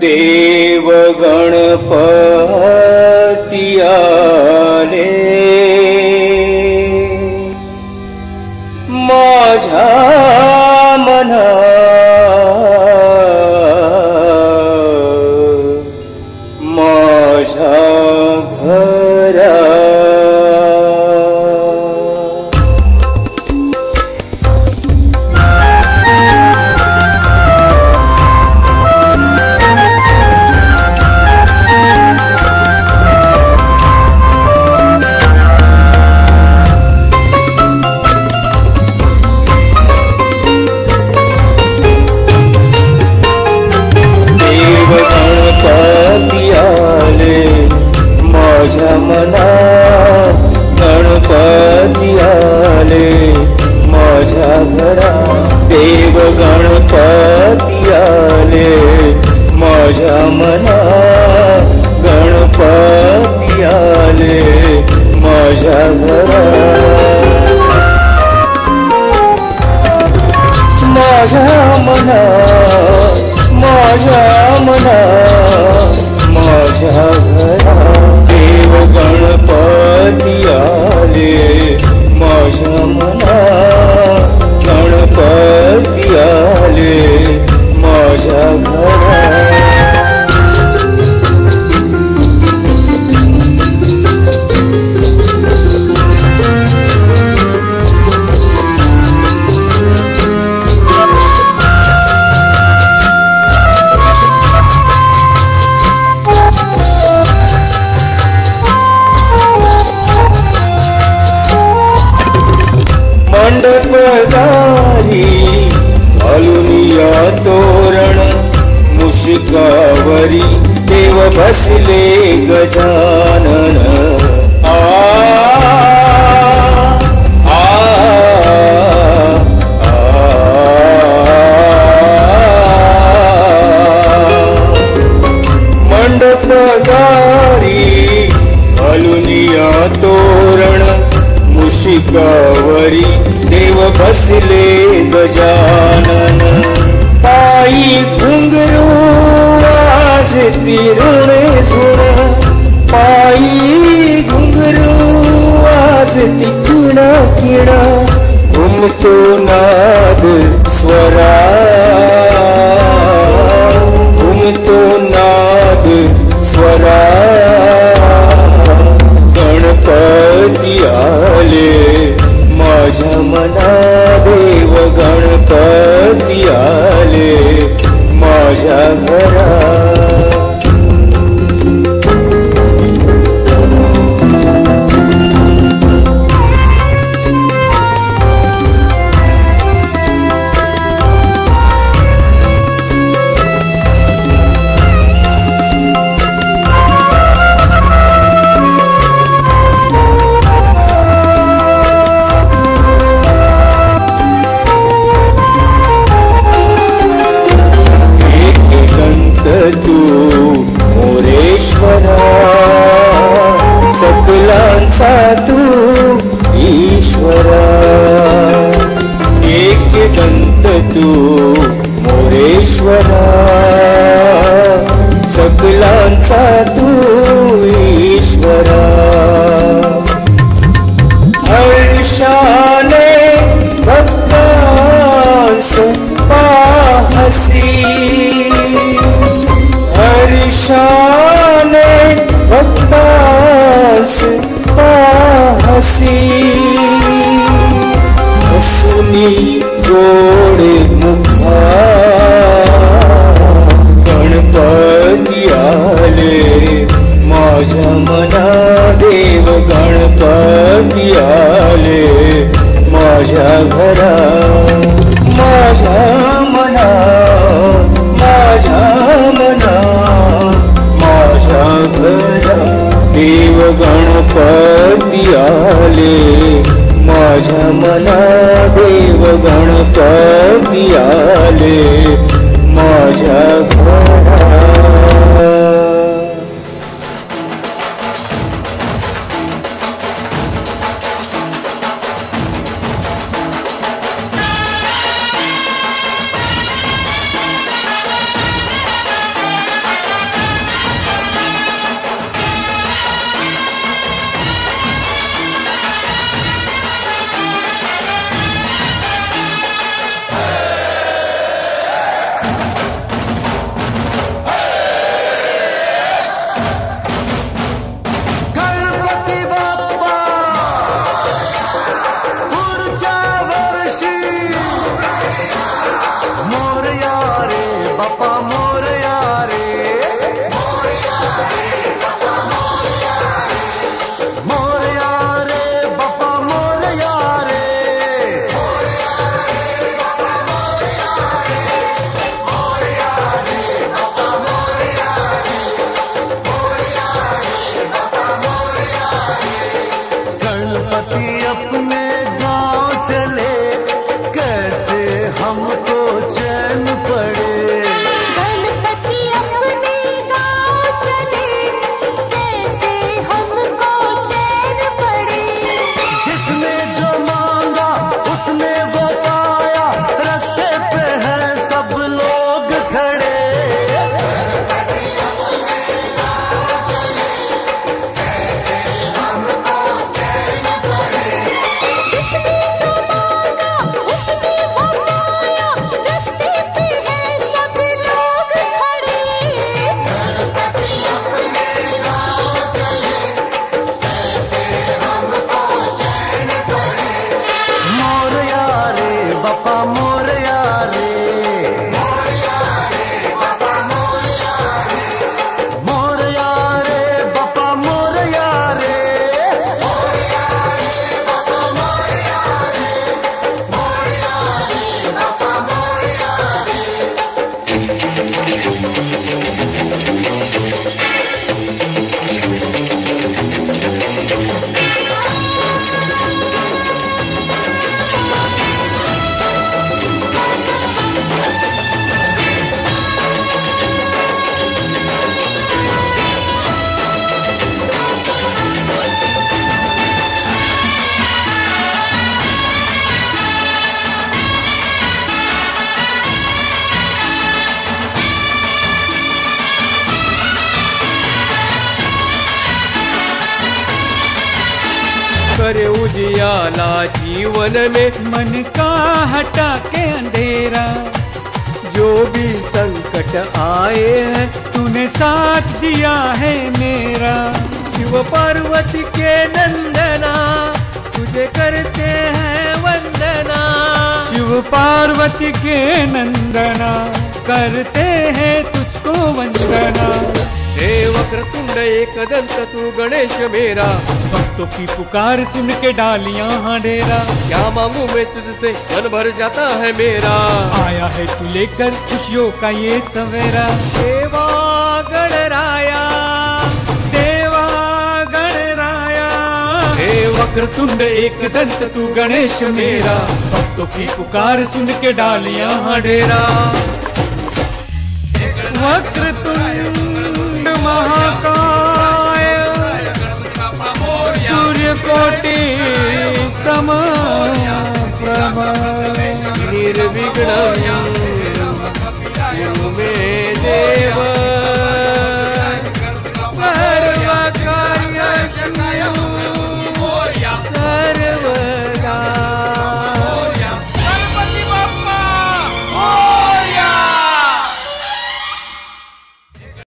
देव गणपती आले माझ्या मना माझ्या घरा माझ्या मना गणपती आले माझ्या घरा देव गणपती आले माझ्या मना गणपती आले माझ्या घरा माझ्या मना माझ्या मना माझ्या घरा देव गणपती आले माझ्या मना गणपती आले माझ्या घरा मंडपदारी घालुनिया तोरण मुशिकावरी देव बसले गजानन आ आ मंडपदारी घालुनिया तोरण मुशिकावरी देव बसले गजानन पायी घुंगरू वाजती ऋणे झुण पायी घुंगरू वाजती किणा किणा घुमतो नाद स्वरा घुमतो नाद स्वरा गणपती आले माझ्या मना देव गणपती आले माझ्या घरा सकलांचा तू ईश्वरा एक दंत तू मोरेश्वरा सकलांचा तू ईश्वरा हर्षाने भक्तांस पाहसी हर्षाने भक्तांस पाहसी हसुनी गोडे मुखा गणपती आले माझ्या मना देव गणपती आले माझ्या घरा माझ्या मना माझ्या मना माझ्या घरा देव गणपती आले माझ्या मना देव गणपती आले माझ्या घरा मोरया रे, मोरया रे बापा मोरया रे, मोरया रे बापा मोरया रे, मोरया रे बापा मोरया रे, मोरया रे बापा मोरया रे। करे उजियाला जीवन में मन का हटा के अंधेरा। जो भी संकट आए हैं तूने साथ दिया है मेरा। शिव पार्वती के नंदना तुझे करते हैं वंदना। शिव पार्वती के नंदना करते हैं तुझको वंदना। हे वक्रतुंड एकदंत तू गणेश मेरा। भक्तों की पुकार सुन के डालियां हाँ डेरा। क्या मांगू मैं तुझसे मन भर जाता है मेरा। आया है तू लेकर खुशियों का ये सवेरा। देवा गणराया, देवा गणराया। हे वक्रतुंड एकदंत तू गणेश मेरा। भक्तों की पुकार सुन के डालियां हाँ डेरा। वक्रतुंड महाकाय सूर्यकोटि समप्रभ निर्विघ्नं